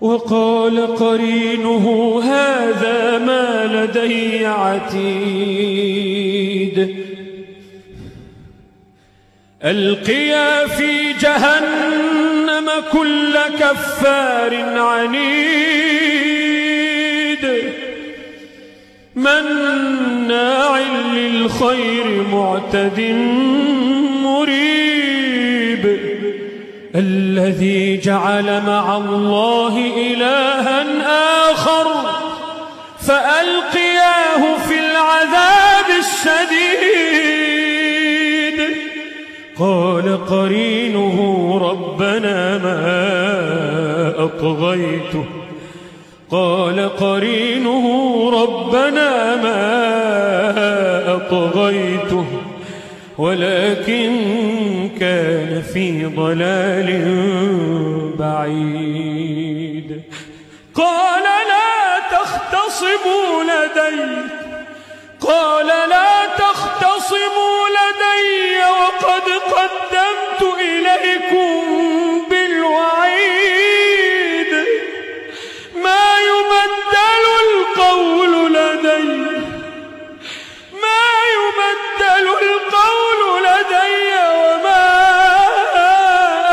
وقال قرينه هذا ما لدي عتيد ألقيا في جهنم كل كفار عنيد مناع للخير معتد مريب الذي جعل مع الله إلها آخر فألقياه في العذاب الشديد قال قرينه ربنا ما أطغيته قال قرينه ربنا ما أطغيته ولكن كان في ضلال بعيد قال لا تختصموا لدي قال لا تختصموا لدي وقد قدمت إليكم بالوعيد ما يبدل القول لدي ما يبدل القول لدي وما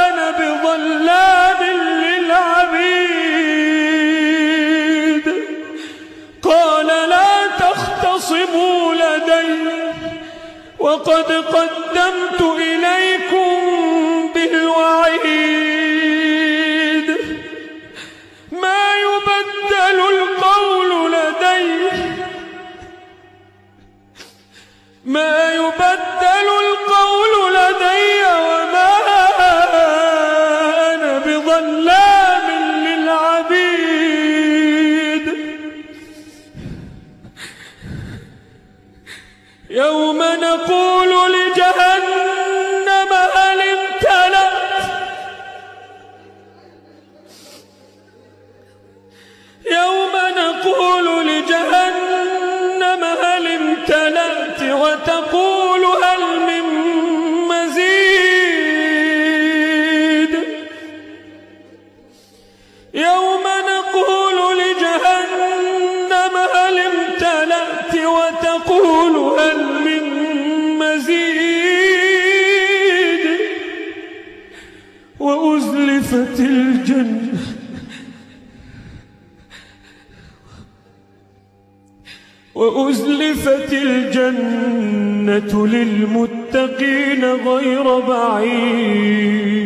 أنا بظلام للعبيد قال لا تختصموا لدي وقد قدمت إليكم بالوعيد ما يبدل القول لدي ما يبدل القول لدي وما أنا بظلام للعبيد يوم نقول لجهنم هل امتلأت يوم نقول لجهنم هل امتلأت وتقول هل من مزيد يوم نقول لجهنم هل امتلأت وتقول هل من مزيد وأزلفت الجنة للمتقين غير بعيد